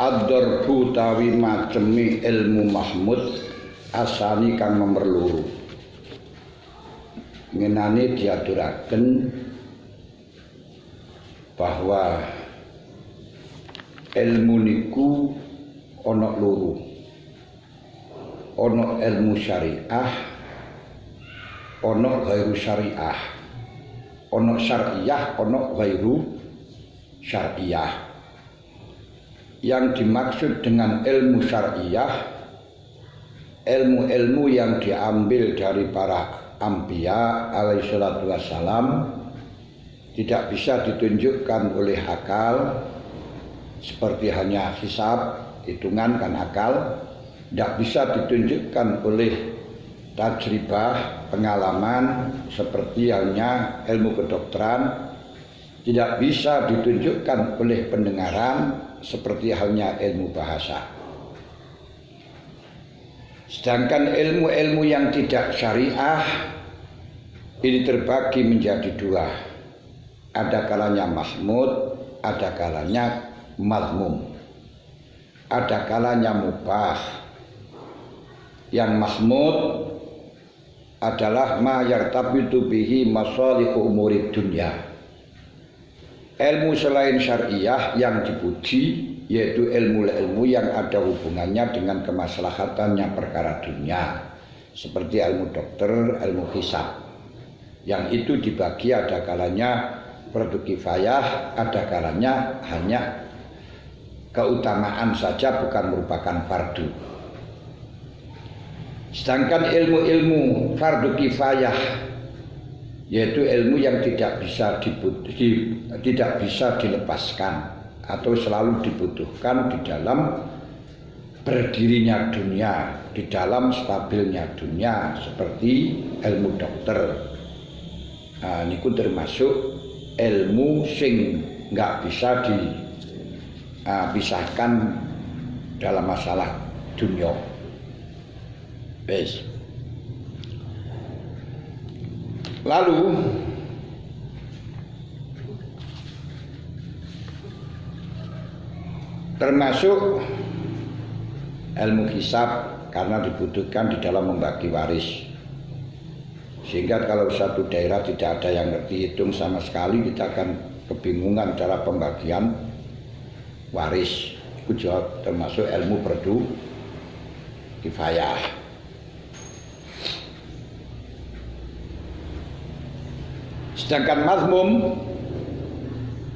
ad-darbu tawi macemi ilmu mahmud asani kang nomor loro. Ngenane diaturaken bahwa ilmu niku ana loro. Ana ilmu syariah, ana ghairu syariah. Ana syariah, ana ghairu syariah. Yang dimaksud dengan ilmu syariah, ilmu-ilmu yang diambil dari para Anbiya alaihi salatu wassalam, tidak bisa ditunjukkan oleh akal, seperti hanya hisab, hitungan kan akal, tidak bisa ditunjukkan oleh tajribah, pengalaman, seperti halnya ilmu kedokteran, tidak bisa ditunjukkan oleh pendengaran, seperti halnya ilmu bahasa. Sedangkan ilmu-ilmu yang tidak syariah ini terbagi menjadi dua. Ada kalanya mahmud, ada kalanya mazmum. Ada kalanya mubah. Yang mahmud adalah ma yartabitu bihi masalihu umurid dunya. Ilmu selain syariah yang dipuji yaitu ilmu-ilmu yang ada hubungannya dengan kemaslahatannya perkara dunia, seperti ilmu dokter, ilmu hisab. Yang itu dibagi ada kalanya fardu kifayah, ada kalanya hanya keutamaan saja, bukan merupakan fardu. Sedangkan ilmu-ilmu fardu kifayah yaitu ilmu yang tidak bisa dilepaskan atau selalu dibutuhkan di dalam berdirinya dunia, di dalam stabilnya dunia, seperti ilmu dokter. Nah, ini termasuk ilmu sing nggak bisa dipisahkan dalam masalah dunia. Bes. Lalu termasuk ilmu hisab karena dibutuhkan di dalam membagi waris. Sehingga kalau satu daerah tidak ada yang ngerti hitung sama sekali, kita akan kebingungan cara pembagian waris. Itu juga termasuk ilmu fardu kifayah. Sedangkan mazmum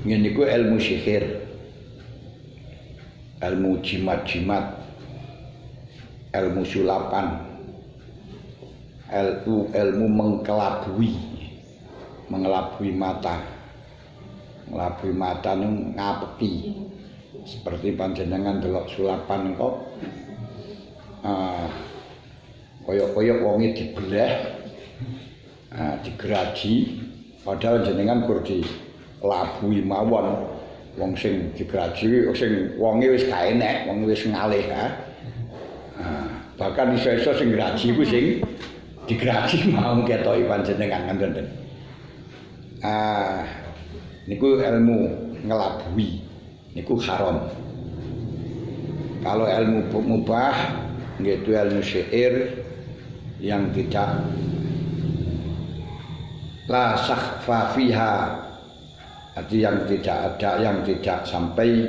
ini ilmu sihir, ilmu jimat-jimat, ilmu sulapan, ilmu mengelabui mata itu ngapeki, seperti panjenengan delok sulapan kok koyok-koyok wonge dibelah, digeraji, padahal jenengan kur dilabui mawon. Wong sing digeraji sing wonge wis kaenek, wong wis ngalih bahkan iso-iso sing graji ku sing digraji mau ketoki panjenengan ngoten. Niku ilmu ngelabui niku haram. Kalau ilmu mubah yaitu ilmu syair yang tidak la sakhfa fiha, arti yang tidak ada, yang tidak sampai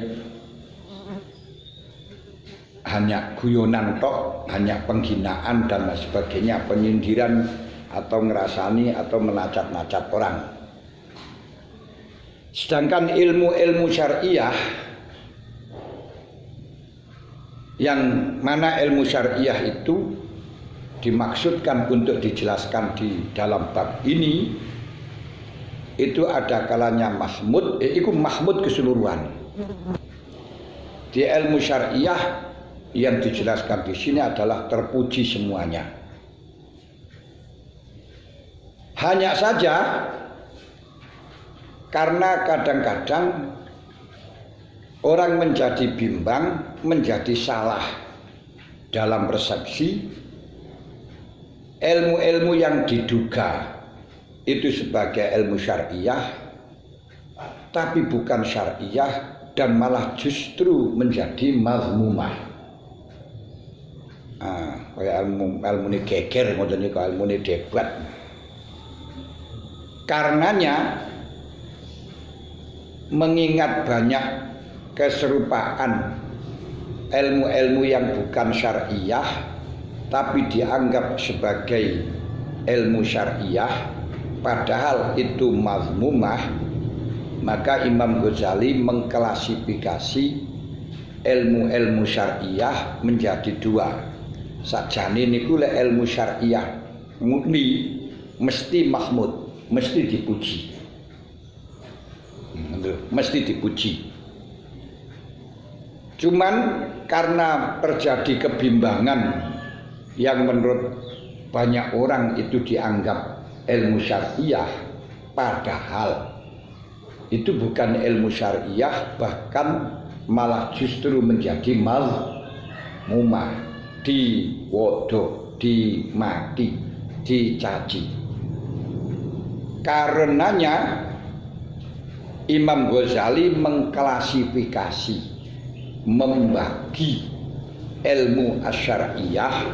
hanya guyonan tok, hanya penghinaan dan sebagainya, penyindiran atau ngerasani atau menacat-nacat orang. Sedangkan ilmu-ilmu syariah, yang mana ilmu syariah itu dimaksudkan untuk dijelaskan di dalam bab ini, itu ada kalanya mahmud, itu mahmud keseluruhan. Di ilmu syariah yang dijelaskan di sini adalah terpuji semuanya. Hanya saja karena kadang-kadang orang menjadi bimbang, menjadi salah dalam persepsi ilmu-ilmu yang diduga itu sebagai ilmu syariah, tapi bukan syariah, dan malah justru menjadi mazmumah. Kayak ilmu ini geger, ngoten niku ilmu ini debat. Karenanya mengingat banyak keserupaan ilmu-ilmu yang bukan syariah tapi dianggap sebagai ilmu syariah padahal itu mazmumah, maka Imam Ghazali mengklasifikasi ilmu-ilmu syariah menjadi dua. Sakjane niku lek ilmu syariah murni mesti mahmud, mesti dipuji. Mesti dipuji. Cuman karena terjadi kebimbangan yang menurut banyak orang itu dianggap ilmu syariah, padahal itu bukan ilmu syariah, bahkan malah justru menjadi mazmumah, diwodo, dimaki, dicaci. Karenanya Imam Ghazali mengklasifikasi, membagi ilmu asyariyah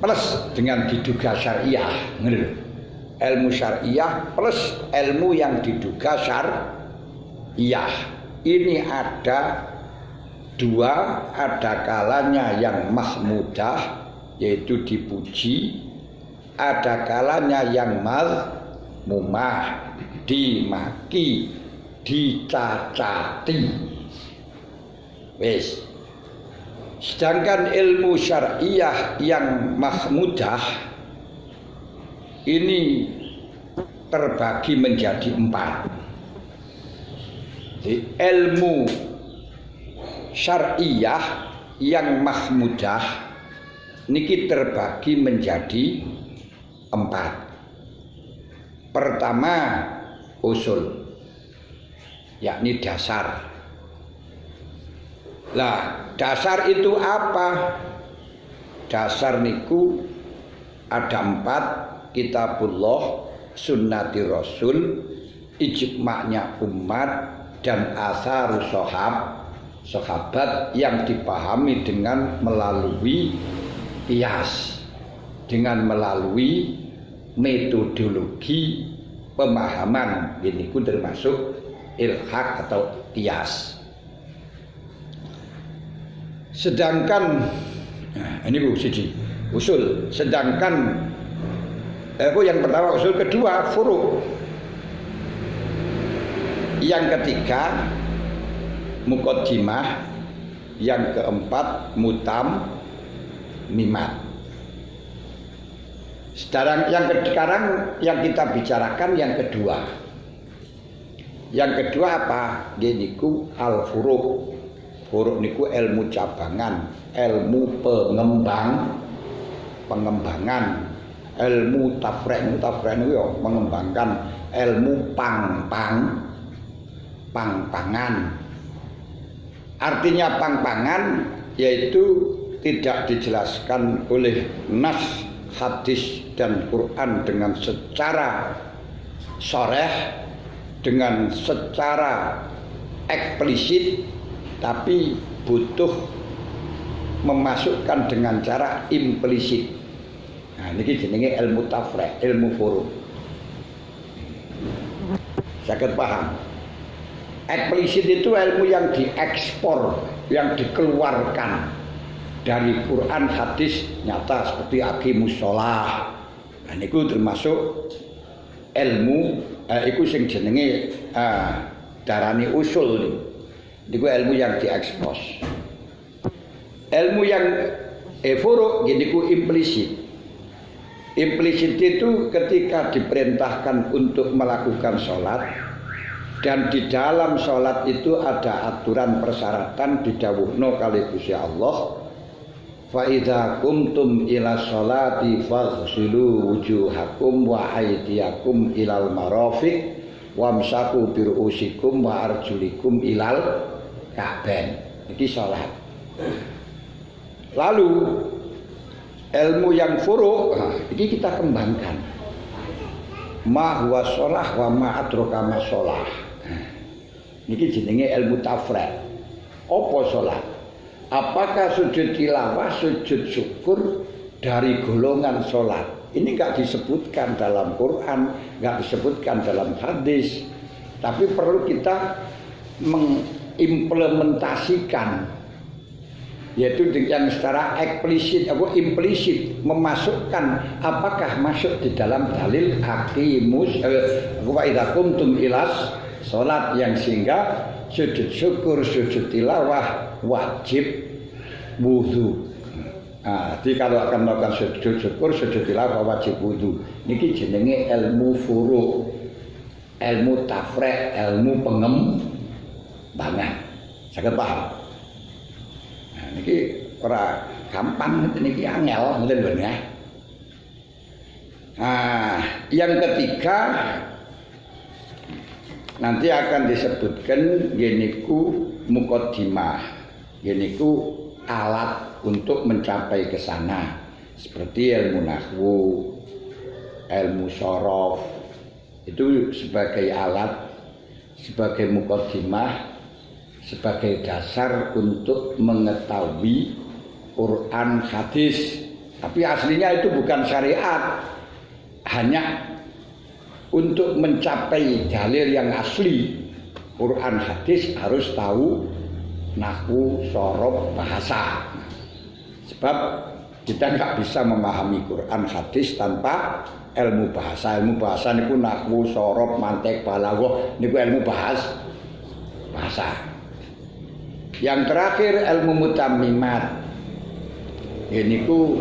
plus dengan diduga syariah. Ilmu syariah plus ilmu yang diduga syariah. Ini ada dua, ada kalanya yang mahmudah yaitu dipuji, ada kalanya yang mazmumah, dimaki, dicacati. Wes. Sedangkan ilmu syariah yang mahmudah ini terbagi menjadi 4. Jadi, ilmu syariah yang mahmudah niki terbagi menjadi 4. Pertama, usul, yakni dasar. Lah, dasar itu apa? Dasar niku ada 4: kitabullah, sunnati rasul, ijma'nya umat, dan asar sahabat yang dipahami dengan melalui qiyas, dengan melalui metodologi pemahaman. Ini pun termasuk ilhaq atau qiyas. Sedangkan ini Bu siji usul. Sedangkan yang pertama usul, kedua furu', yang ketiga muqaddimah, yang keempat mimat. Sekarang yang kita bicarakan yang kedua. Yang kedua apa? Niku al-furu'. Furu' niku ilmu cabangan, ilmu pengembangan, ilmu tafrek niku ya mengembangkan ilmu pang-pangan. Artinya pang-pangan yaitu tidak dijelaskan oleh nas, hadis dan Quran dengan secara shareh, dengan secara eksplisit, tapi butuh memasukkan dengan cara implisit. Nah, ini jenenge ilmu tafrek, ilmu furu'. Sakit paham? Eksplisit itu ilmu yang diekspor, yang dikeluarkan dari Quran, hadis nyata seperti aqimus shalah. Nah, niku termasuk ilmu iku sing jenenge darani usul niku. Niku ilmu yang diekspos. Ilmu yang furu' niku implisit. Implisit itu ketika diperintahkan untuk melakukan sholat, dan di dalam sholat itu ada aturan persyaratan didhawuhna kali Gusti Allah, fa idza qumtum ila sholati faghsilu wujuhakum wa aydiyakum ilal marafiq wamsaku bi ru'usikum wa arjulikum ilal ka'bain. Iki sholat. Lalu ilmu yang furu', ini kita kembangkan. Ma huwa sholah wa ma adraka ma sholah. Niki jenenge ilmu tafrek. Apa salat? Apakah sujud tilawah, sujud syukur dari golongan salat? Ini enggak disebutkan dalam Quran, enggak disebutkan dalam hadis. Tapi perlu kita mengimplementasikan, yaitu yang secara eksplisit atau implisit memasukkan apakah masuk di dalam dalil aqimus wa idza qumtum ilas salat, yang sehingga sujud syukur, sujud tilawah wajib wudu. Jadi kalau akan melakukan sujud syukur, sujud tilawah wajib wudu. Niki jenenge ilmu furu', ilmu tafrek, ilmu pengembangan. Saged paham? Nah, niki ora gampang, niki angel ngoten lho ya. Yang ketiga nanti akan disebutkan yeniku muqaddimah, yeniku alat untuk mencapai ke sana, seperti ilmu nahwu, ilmu shorof, itu sebagai alat, sebagai muqaddimah, sebagai dasar untuk mengetahui Quran hadis. Tapi aslinya itu bukan syariat, hanya untuk mencapai dalil yang asli Quran hadis harus tahu nahwu, shorof, bahasa. Sebab kita nggak bisa memahami Quran hadis tanpa ilmu bahasa. Ilmu bahasa niku nahwu, shorof, mantek, balaghah niku ilmu bahasa. Yang terakhir ilmu mutammimat. Niku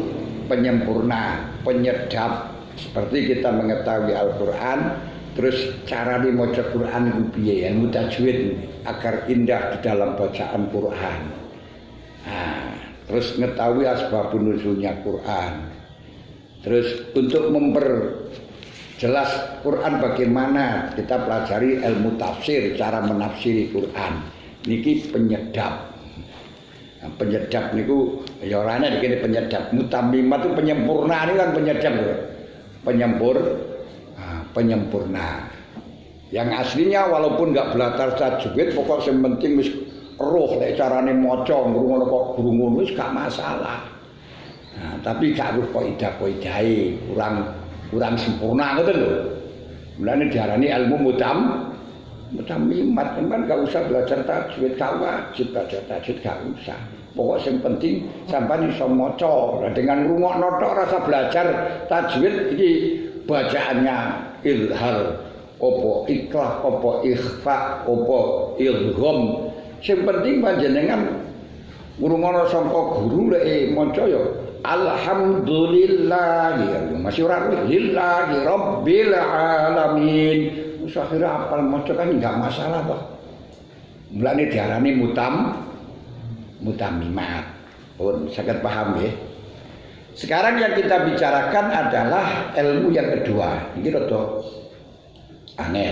penyempurna, penyedap, seperti kita mengetahui Al-Qur'an, terus cara maca Quran niku piye, ilmu tajwid agar indah di dalam bacaan Quran. Terus mengetahui asbabun nuzulnya Quran. Terus untuk memperjelas Quran bagaimana, kita pelajari ilmu tafsir, cara menafsiri Quran. Niki penyedap. Penyedap niku ya orane dikene penyedap. Mutammimat itu penyempurna, ini kan penyedap lho. Penyempurna. Yang aslinya walaupun enggak belajar tajwid, pokok yang penting wis roh lek carane maca ngono kok guru ngono wis gak masalah. Tapi gak harus kaidah-kaidahe, kurang sempurna ngoten lho. Mulane diarani ilmu mutammimat, kan gak usah belajar tajwid, gak wajib belajar tajwid, gak usah. Pokok yang penting sampean iso maca. Dengan ngrungokno tok rasa belajar tajwid iki bacaannya ilhar, opo ikhlas, opo ikhfa, opo ilgham. Sing penting panjenengan ngrungokno saka guru lek maca ya alhamdulillah ya masih ora lillahi rabbil alamin. Usahire apal maca kan enggak masalah kok. Mulane diarani mutammimat. Pun saged paham ya. Sekarang yang kita bicarakan adalah ilmu yang kedua. Ini rada aneh.